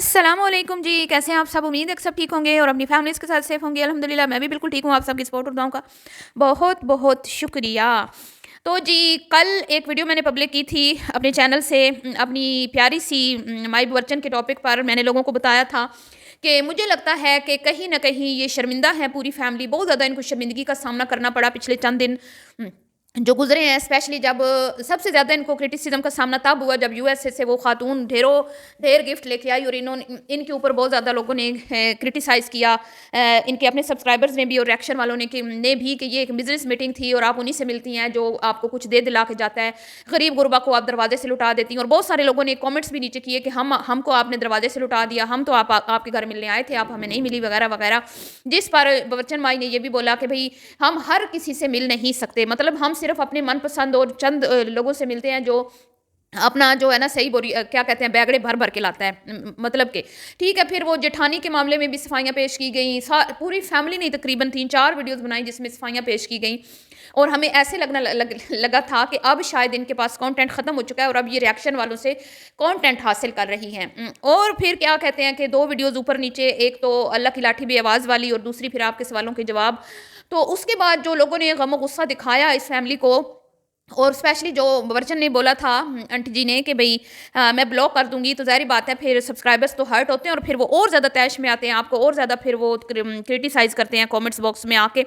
السلام علیکم جی، کیسے ہیں آپ سب؟ امید ہے کہ سب ٹھیک ہوں گے اور اپنی فیملیز کے ساتھ سیف ہوں گے۔ الحمدللہ میں بھی بالکل ٹھیک ہوں، آپ سب کی سپورٹ اور دعاؤں کا بہت بہت شکریہ۔ تو جی کل ایک ویڈیو میں نے پبلک کی تھی اپنے چینل سے، اپنی پیاری سی مائی ورچن کے ٹاپک پر میں نے لوگوں کو بتایا تھا کہ مجھے لگتا ہے کہ کہیں نہ کہیں یہ شرمندہ ہے، پوری فیملی بہت زیادہ ان کو شرمندگی کا سامنا کرنا پڑا پچھلے چند دن جو گزرے ہیں، اسپیشلی جب سب سے زیادہ ان کو کرٹیسزم کا سامنا تب ہوا جب یو ایس اے سے وہ خاتون ڈھیر گفٹ لے کے آئی اور ان کے اوپر بہت زیادہ لوگوں نے کرٹیسائز کیا، ان کے اپنے سبسکرائبرز نے بھی اور ریئیکشن والوں نے بھی کہ یہ ایک بزنس میٹنگ تھی اور آپ انہی سے ملتی ہیں جو آپ کو کچھ دے دلا کے جاتا ہے، غریب غربا کو آپ دروازے سے لٹا دیتی ہیں۔ اور بہت سارے لوگوں نے کامنٹس بھی نیچے کیے کہ ہم کو آپ نے دروازے سے لٹا دیا، ہم تو آپ کے گھر ملنے آئے تھے، آپ ہمیں نہیں ملی وغیرہ وغیرہ، جس پر باورچن مائی نے یہ بھی بولا کہ بھئی ہم ہر کسی سے مل نہیں سکتے، مطلب ہم صرف اپنے من پسند اور چند لوگوں سے ملتے ہیں جو اپنا جو ہے نا صحیح بوری کیا کہتے ہیں بیگڑے بھر بھر کے لاتا ہے، مطلب کہ ٹھیک ہے۔ پھر وہ جٹھانی کے معاملے میں بھی صفائیاں پیش کی گئیں، پوری فیملی نے تقریباً 3-4 ویڈیوز بنائی جس میں صفائیاں پیش کی گئیں اور ہمیں ایسے لگا تھا کہ اب شاید ان کے پاس کانٹینٹ ختم ہو چکا ہے اور اب یہ ریئیکشن والوں سے کانٹینٹ حاصل کر رہی ہیں۔ اور پھر کیا کہتے ہیں کہ 2 ویڈیوز اوپر نیچے، ایک تو اللہ کی لاٹھی بے آواز والی اور دوسری پھر آپ کے سوالوں کے جواب۔ تو اس کے بعد جو لوگوں نے غم و غصہ دکھایا اس فیملی کو، اور اسپیشلی جو باورچن نے بولا تھا انٹی جی نے کہ بھئی میں بلاک کر دوں گی، تو ظاہری بات ہے پھر سبسکرائبرز تو ہرٹ ہوتے ہیں اور پھر وہ اور زیادہ طیش میں آتے ہیں، آپ کو اور زیادہ پھر وہ کرٹیسائز کرتے ہیں کامنٹس باکس میں آ کے۔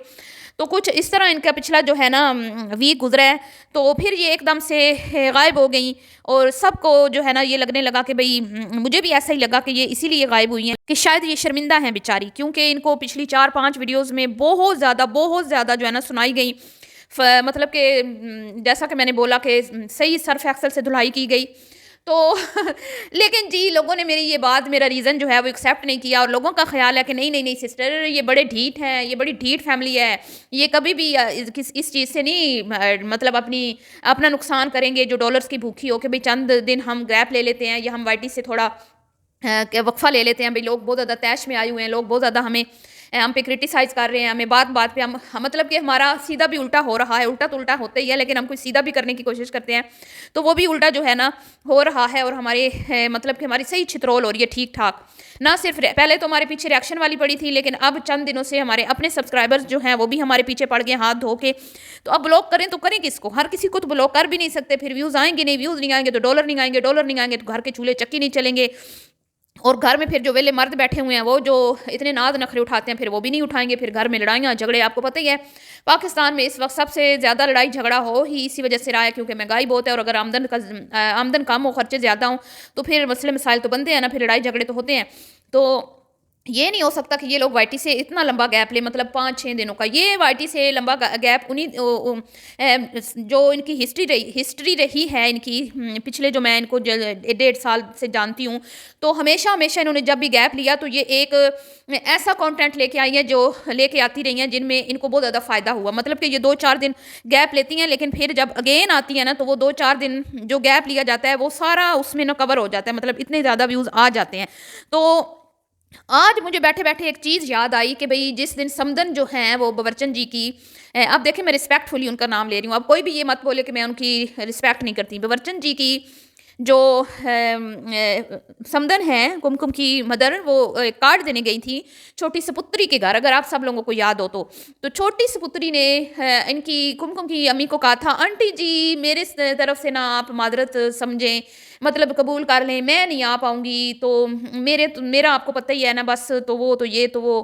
تو کچھ اس طرح ان کا پچھلا جو ہے نا ویک گزرا ہے، تو پھر یہ ایک دم سے غائب ہو گئیں اور سب کو جو ہے نا یہ لگنے لگا کہ بھئی مجھے بھی ایسا ہی لگا کہ یہ اسی لیے غائب ہوئی ہیں کہ شاید یہ شرمندہ ہیں بیچاری، کیونکہ ان کو پچھلی 4-5 ویڈیوز میں بہت زیادہ جو ہے نا سنائی گئی، مطلب کہ جیسا کہ میں نے بولا کہ صحیح سرف ایکسل سے دھلائی کی گئی تو لیکن جی لوگوں نے میرا ریزن جو ہے وہ ایکسیپٹ نہیں کیا اور لوگوں کا خیال ہے کہ نہیں سسٹر، یہ بڑے ڈھیٹ ہیں، یہ بڑی ڈھیٹ فیملی ہے، یہ کبھی بھی اس چیز سے نہیں مطلب اپنا نقصان کریں گے جو ڈالرز کی بھوکی ہو کہ بھئی چند دن ہم گیپ لے لیتے ہیں یا ہم وائی ٹی سے تھوڑا وقفہ لے لیتے ہیں۔ بھئی لوگ بہت زیادہ طیش میں آئے ہوئے ہیں، لوگ بہت زیادہ ہم پہ کرٹیسائز کر رہے ہیں، ہمیں بات پہ مطلب کہ ہمارا سیدھا بھی الٹا ہو رہا ہے، الٹا تو الٹا ہوتا ہی ہے لیکن ہم کوئی سیدھا بھی کرنے کی کوشش کرتے ہیں تو وہ بھی الٹا جو ہے نا ہو رہا ہے، اور ہمارے مطلب کہ ہماری صحیح چھترول ہو رہی ہے ٹھیک ٹھاک۔ نہ صرف پہلے تو ہمارے پیچھے ریئیکشن والی پڑی تھی، لیکن اب چند دنوں سے ہمارے اپنے سبسکرائبرز جو ہیں وہ بھی ہمارے پیچھے پڑ گئے ہاتھ دھو کے۔ تو اب بلاک کریں تو کریں کس کو؟ ہر کسی کو تو بلاک کر بھی نہیں سکتے، پھر ویوز آئیں گے نہیں، ویوز نہیں آئیں گے تو ڈالر نہیں آئیں گے، ڈالر نہیں آئیں گے تو گھر کے چولہے چکی نہیں چلیں گے، اور گھر میں پھر جو ویلے مرد بیٹھے ہوئے ہیں وہ جو اتنے ناز نخرے اٹھاتے ہیں پھر وہ بھی نہیں اٹھائیں گے، پھر گھر میں لڑائیاں جھگڑے، آپ کو پتہ ہی ہے پاکستان میں اس وقت سب سے زیادہ لڑائی جھگڑا ہو ہی اسی وجہ سے رہا ہے کیونکہ مہنگائی بہت ہے، اور اگر آمدن کم ہو، خرچے زیادہ ہوں تو پھر مسئلے مسائل تو بنتے ہیں نا، پھر لڑائی جھگڑے تو ہوتے ہیں۔ تو یہ نہیں ہو سکتا کہ یہ لوگ وائی ٹی سے اتنا لمبا گیپ لیں، مطلب 5-6 دنوں کا، یہ وائی ٹی سے لمبا گیپ جو ان کی ہسٹری رہی ہے ان کی پچھلے، جو میں ان کو 1.5 سال سے جانتی ہوں، تو ہمیشہ انہوں نے جب بھی گیپ لیا تو یہ ایک ایسا کانٹینٹ لے کے آئی ہیں جو لے کے آتی رہی ہیں جن میں ان کو بہت زیادہ فائدہ ہوا، مطلب کہ یہ 2-4 دن گیپ لیتی ہیں لیکن پھر جب اگین آتی ہیں نا تو وہ 2-4 دن جو گیپ لیا جاتا ہے وہ سارا اس میں نا کور ہو جاتا ہے، مطلب اتنے زیادہ ویوز آ جاتے ہیں۔ تو آج مجھے بیٹھے ایک چیز یاد آئی کہ بھئی جس دن سمدن جو ہیں وہ باورچن جی کی، اب دیکھیں میں رسپیکٹ فلی ان کا نام لے رہی ہوں، اب کوئی بھی یہ مت بولے کہ میں ان کی رسپیکٹ نہیں کرتی، باورچن جی کی جو سمدن ہیں کمکم کی مدر، وہ کارڈ دینے گئی تھی چھوٹی سپتری کے گھر، اگر آپ سب لوگوں کو یاد ہو تو چھوٹی سپتری نے ان کی کمکم کی امی کو کہا تھا آنٹی جی میرے طرف سے نا آپ معذرت سمجھیں، مطلب قبول کر لیں، میں نہیں آ پاؤں گی، تو میرا آپ کو پتہ ہی ہے نا، بس تو وہ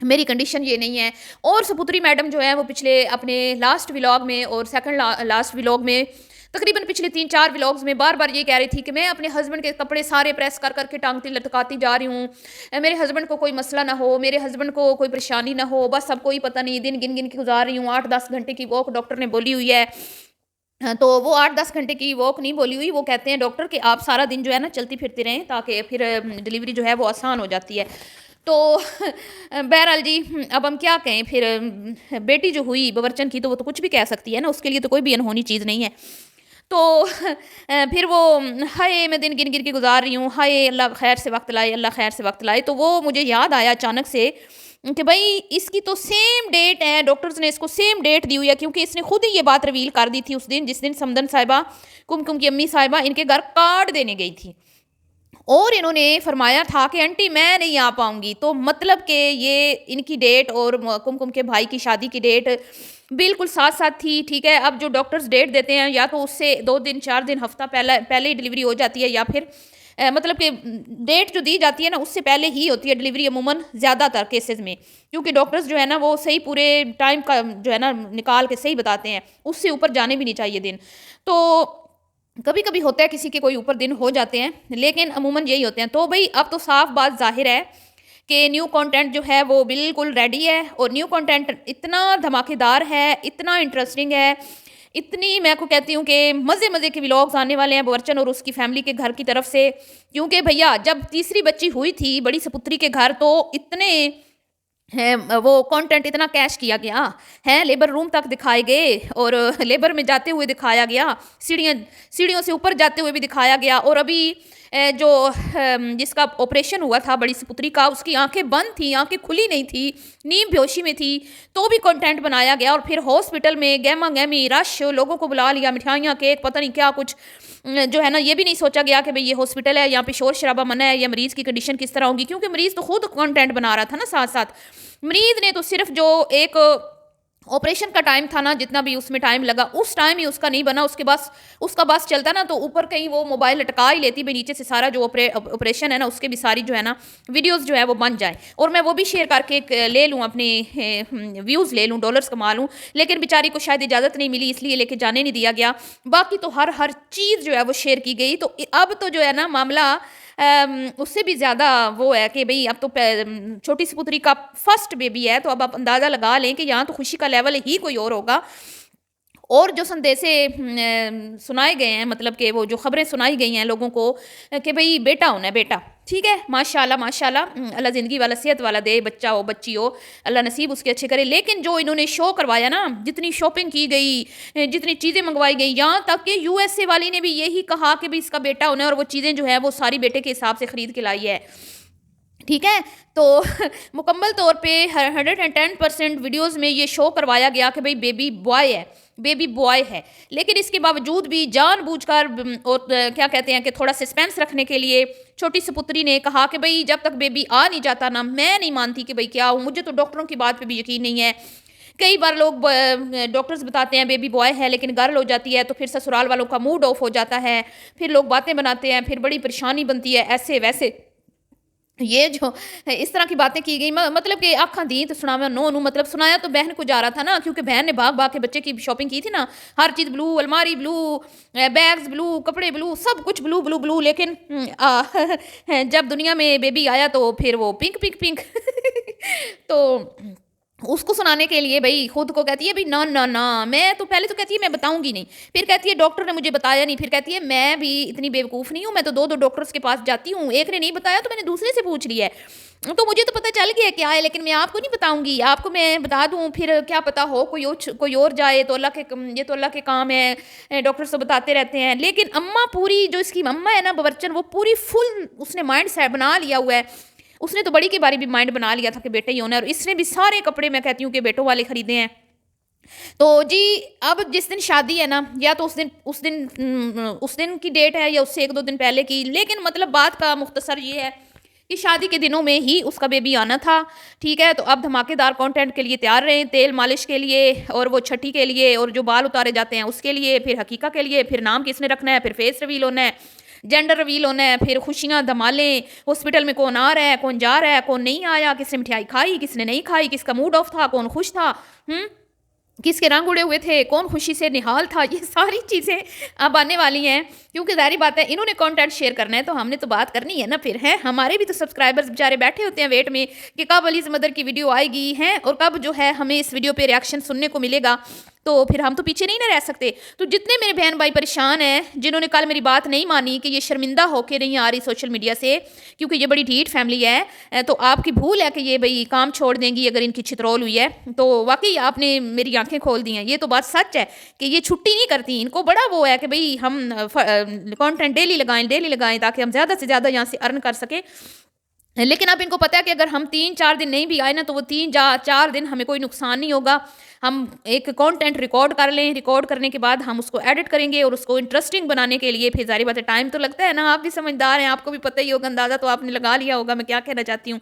میری کنڈیشن یہ نہیں ہے۔ اور سپتری میڈم جو ہے وہ پچھلے اپنے لاسٹ ولاگ میں اور سیکنڈ لاسٹ ولاگ میں تقریباً پچھلے 3-4 ولاگز میں بار یہ کہہ رہی تھی کہ میں اپنے ہسبینڈ کے کپڑے سارے پریس کر کے ٹانگتی لٹکاتی جا رہی ہوں، میرے ہسبینڈ کو کوئی مسئلہ نہ ہو، میرے ہسبینڈ کو کوئی پریشانی نہ ہو، بس اب کوئی پتہ نہیں دن گن کے گزار رہی ہوں، 8-10 گھنٹے کی واک ڈاکٹر نے بولی ہوئی ہے۔ تو وہ 8-10 گھنٹے کی واک نہیں بولی ہوئی، وہ کہتے ہیں ڈاکٹر کہ آپ سارا دن جو ہے نا چلتی پھرتی رہیں تاکہ پھر ڈیلیوری جو ہے وہ آسان ہو جاتی ہے۔ تو بہرحال جی اب ہم کیا کہیں، پھر بیٹی جو ہوئی باورچن کی تو وہ تو کچھ بھی کہہ سکتی ہے نا، اس کے لیے تو کوئی بھی انہونی چیز نہیں ہے۔ تو پھر وہ ہائے میں دن گن کے گزار رہی ہوں، ہائے اللہ خیر سے وقت لائے، اللہ خیر سے وقت لائے، تو وہ مجھے یاد آیا اچانک سے کہ بھائی اس کی تو سیم ڈیٹ ہے، ڈاکٹرز نے اس کو سیم ڈیٹ دی ہوئی ہے کیونکہ اس نے خود ہی یہ بات ریویل کر دی تھی اس دن جس دن سمدن صاحبہ کمکم کی امی صاحبہ ان کے گھر کارڈ دینے گئی تھی، اور انہوں نے فرمایا تھا کہ آنٹی میں نہیں آ پاؤں گی، تو مطلب کہ یہ ان کی ڈیٹ اور کمکم کے بھائی کی شادی کی ڈیٹ بالکل ساتھ ساتھ تھی، ٹھیک ہے. اب جو ڈاکٹرز ڈیٹ دیتے ہیں یا تو اس سے 2 دن 4 دن ہفتہ پہلے ہی ڈلیوری ہو جاتی ہے، یا پھر مطلب کہ ڈیٹ جو دی جاتی ہے نا اس سے پہلے ہی ہوتی ہے ڈلیوری عموماً زیادہ تر کیسز میں، کیونکہ ڈاکٹرز جو ہے نا وہ صحیح پورے ٹائم کا جو ہے نا نکال کے صحیح بتاتے ہیں، اس سے اوپر جانے بھی نہیں چاہیے دن. تو کبھی کبھی ہوتا ہے کسی کے کوئی اوپر دن ہو جاتے ہیں، لیکن عموماً یہی ہوتے ہیں. تو بھئی اب تو صاف بات ظاہر ہے کہ نیو کانٹینٹ جو ہے وہ بالکل ریڈی ہے، اور نیو کانٹینٹ اتنا دھماکے دار ہے، اتنا انٹرسٹنگ ہے، اتنی میں کو کہتی ہوں کہ مزے کے ولاگز آنے والے ہیں باورچن اور اس کی فیملی کے گھر کی طرف سے. کیونکہ بھیا جب تیسری بچی ہوئی تھی بڑی سپتری کے گھر تو اتنے وہ کانٹینٹ اتنا کیش کیا گیا ہے، لیبر روم تک دکھائے گئے اور لیبر میں جاتے ہوئے دکھایا گیا، سیڑھیوں سے اوپر جاتے ہوئے بھی دکھایا گیا. اور ابھی جو جس کا آپریشن ہوا تھا بڑی سپتری کا، اس کی آنکھیں بند تھیں، آنکھیں کھلی نہیں تھی، نیم بیہوشی میں تھی، تو بھی کنٹینٹ بنایا گیا. اور پھر ہاسپٹل میں گہما گہمی رش، لوگوں کو بلا لیا، مٹھائیاں کیک پتہ نہیں کیا کچھ جو ہے نا. یہ بھی نہیں سوچا گیا کہ بھئی یہ ہاسپٹل ہے، یہاں پہ شور شرابہ منع ہے، یا مریض کی کنڈیشن کس طرح ہوگی، کیونکہ مریض تو خود کنٹینٹ بنا رہا تھا نا ساتھ ساتھ. مریض نے تو صرف جو ایک آپریشن کا ٹائم تھا نا، جتنا بھی اس میں ٹائم لگا اس ٹائم ہی اس کا نہیں بنا. اس کا بس چلتا نا تو اوپر کہیں وہ موبائل لٹکا ہی لیتی بھئی نیچے سے سارا جو آپریشن ہے نا اس کے بھی ساری جو ہے نا ویڈیوز جو ہے وہ بن جائیں، اور میں وہ بھی شیئر کر کے لے لوں، اپنے ویوز لے لوں، ڈالرز کما لوں. لیکن بیچاری کو شاید اجازت نہیں ملی، اس لیے لے کے جانے نہیں دیا گیا. باقی تو ہر چیز جو ہے وہ شیئر کی گئی. تو اب تو جو ہے نا معاملہ اس سے بھی زیادہ وہ ہے کہ بھئی اب تو چھوٹی سی پتری کا فرسٹ بیبی ہے، تو اب آپ اندازہ لگا لیں کہ یہاں تو خوشی کا لیول ہی کوئی اور ہوگا. اور جو سندیسے سنائے گئے ہیں، مطلب کہ وہ جو خبریں سنائی گئی ہیں لوگوں کو کہ بھئی بیٹا ہونا ہے، بیٹا ٹھیک ہے، ماشاءاللہ اللہ زندگی والا صحت والا دے، بچہ ہو بچی ہو اللہ نصیب اس کے اچھے کرے. لیکن جو انہوں نے شو کروایا نا، جتنی شاپنگ کی گئی، جتنی چیزیں منگوائی گئی، یہاں تک کہ USA والی نے بھی یہی کہا کہ بھئی اس کا بیٹا ہونا ہے، اور وہ چیزیں جو ہے وہ ساری بیٹے کے حساب سے خرید کے لائی ہے، ٹھیک ہے. تو مکمل طور پہ 110% ویڈیوز میں یہ شو کروایا گیا کہ بھئی بیبی بوائے ہے. لیکن اس کے باوجود بھی جان بوجھ کر اور کیا کہتے ہیں کہ تھوڑا سسپینس رکھنے کے لیے چھوٹی سپتری نے کہا کہ بھئی جب تک بیبی آ نہیں جاتا نا میں نہیں مانتی کہ بھئی کیا ہوں. مجھے تو ڈاکٹروں کی بات پہ بھی یقین نہیں ہے. کئی بار لوگ ڈاکٹرز بتاتے ہیں بیبی بوائے ہے لیکن گرل ہو جاتی ہے، تو پھر سسرال والوں کا موڈ آف ہو جاتا ہے، پھر لوگ باتیں بناتے ہیں، پھر بڑی پریشانی بنتی ہے، ایسے ویسے. یہ جو اس طرح کی باتیں کی گئی، مطلب کہ آنکھاں دیں تو سناوا نو، مطلب سنایا تو بہن کو جا رہا تھا نا، کیونکہ بہن نے بھاگ کے بچے کی شاپنگ کی تھی نا، ہر چیز بلو، الماری بلو، بیگز بلو، کپڑے بلو، سب کچھ بلو. لیکن جب دنیا میں بیبی آیا تو پھر وہ پنک تو اس کو سنانے کے لیے بھئی خود کو کہتی ہے بھئی نا میں تو پہلے تو کہتی ہے میں بتاؤں گی نہیں، پھر کہتی ہے ڈاکٹر نے مجھے بتایا نہیں، پھر کہتی ہے میں بھی اتنی بیوقوف نہیں ہوں، میں تو 2 ڈاکٹرز کے پاس جاتی ہوں، ایک نے نہیں بتایا تو میں نے دوسرے سے پوچھ لیا ہے، تو مجھے تو پتہ چل گیا کیا ہے، لیکن میں آپ کو نہیں بتاؤں گی. آپ کو میں بتا دوں پھر کیا پتہ ہو کوئی اور جائے تو یہ تو اللہ کے کام ہے، ڈاکٹر سے بتاتے رہتے ہیں. لیکن اماں پوری جو اس کی اماں ہے نا باورچن، وہ پوری فل اس نے مائنڈ سیٹ بنا لیا ہوا ہے. اس نے تو بڑی کی باری بھی مائنڈ بنا لیا تھا کہ بیٹا ہی ہونا ہے، اور اس نے بھی سارے کپڑے میں کہتی ہوں کہ بیٹوں والے خریدے ہیں. تو جی اب جس دن شادی ہے نا، یا تو اس دن کی ڈیٹ ہے یا اس سے 1-2 دن پہلے کی، لیکن مطلب بات کا مختصر یہ ہے کہ شادی کے دنوں میں ہی اس کا بیبی آنا تھا، ٹھیک ہے. تو اب دھماکے دار کانٹینٹ کے لیے تیار رہیں، تیل مالش کے لیے، اور وہ چھٹی کے لیے، اور جو بال اتارے جاتے ہیں اس کے لیے، پھر حقیقہ کے لیے، پھر نام کس نے رکھنا ہے، پھر فیس ریویل ہونا ہے، جینڈر ریویل ہونا ہے، پھر خوشیاں دھمالیں، ہاسپٹل میں کون آ رہا ہے، کون جا رہا ہے، کون نہیں آیا، کس نے مٹھائی کھائی، کس نے نہیں کھائی، کس کا موڈ آف تھا، کون خوش تھا، کس کے رنگ اڑے ہوئے تھے، کون خوشی سے نہال تھا. یہ ساری چیزیں اب آنے والی ہیں، کیونکہ ظاہری بات ہے انہوں نے کانٹینٹ شیئر کرنا ہے تو ہم نے تو بات کرنی ہے نا. پھر ہیں ہمارے بھی تو سبسکرائبرز بیچارے بیٹھے ہوتے ہیں ویٹ میں کہ کب علیز مدر کی ویڈیو آئے گی ہیں، اور کب جو ہے ہمیں اس ویڈیو پہ ریاکشن سننے کو ملے گا. تو پھر ہم تو پیچھے نہیں نہ رہ سکتے. تو جتنے میرے بہن بھائی پریشان ہیں، جنہوں نے کل میری بات نہیں مانی کہ یہ شرمندہ ہو کے نہیں آ رہی سوشل میڈیا سے کیونکہ یہ بڑی ڈھیٹ فیملی ہے، تو آپ کی بھول ہے کہ یہ بھئی کام چھوڑ دیں گی اگر ان کی چھترول ہوئی ہے. تو واقعی آپ نے میری آنکھیں کھول دی ہیں. یہ تو بات سچ ہے کہ یہ چھٹی نہیں کرتی، ان کو بڑا وہ ہے کہ بھئی ہم کانٹینٹ ڈیلی لگائیں تاکہ ہم زیادہ سے زیادہ یہاں سے ارن کر سکیں. لیکن اب ان کو پتہ ہے کہ اگر ہم 3-4 دن نہیں بھی آئے نا تو وہ 3-4 دن ہمیں کوئی نقصان نہیں ہوگا. ہم ایک کانٹینٹ ریکارڈ کر لیں, ریکارڈ کرنے کے بعد ہم اس کو ایڈٹ کریں گے اور اس کو انٹرسٹنگ بنانے کے لیے پھر ظاہر بات ہے ٹائم تو لگتا ہے نا. آپ بھی سمجھدار ہیں, آپ کو بھی پتہ ہی ہوگا, اندازہ تو آپ نے لگا لیا ہوگا میں کیا کہنا چاہتی ہوں.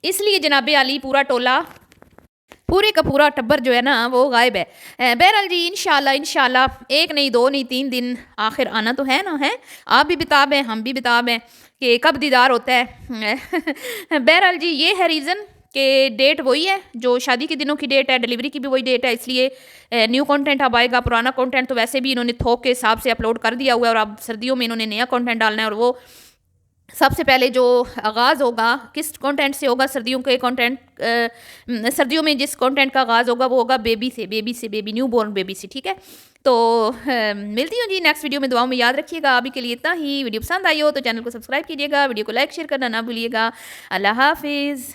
اس لیے جناب عالی پورا ٹولہ, پورے کا پورا ٹبر جو ہے نا وہ غائب ہے. بہرحال جی انشاءاللہ 1 نہیں 2 نہیں 3 دن آخر آنا تو ہے نا, ہے آپ بھی بتاب ہیں ہم بھی بتاب ہیں کہ کب دیدار ہوتا ہے. بہرحال جی یہ ہے ریزن کہ ڈیٹ وہی ہے جو شادی کے دنوں کی ڈیٹ ہے, ڈیلیوری کی بھی وہی ڈیٹ ہے, اس لیے نیو کانٹینٹ اب آئے گا. پرانا کانٹینٹ تو ویسے بھی انہوں نے تھوک کے حساب سے اپلوڈ کر دیا ہوا ہے, اور اب سردیوں میں انہوں نے نیا کانٹینٹ ڈالنا ہے. اور وہ سب سے پہلے جو آغاز ہوگا کس کانٹینٹ سے ہوگا, سردیوں کے کانٹینٹ, سردیوں میں جس کانٹینٹ کا آغاز ہوگا وہ ہوگا بیبی نیو بورن بیبی سے, ٹھیک ہے. تو ملتی ہوں جی نیکسٹ ویڈیو میں, دعاؤں میں یاد رکھیے گا. ابھی کے لیے اتنا ہی. ویڈیو پسند آئی ہو تو چینل کو سبسکرائب کیجیے گا, ویڈیو کو لائک شیئر کرنا نہ بھولیے گا. اللہ حافظ.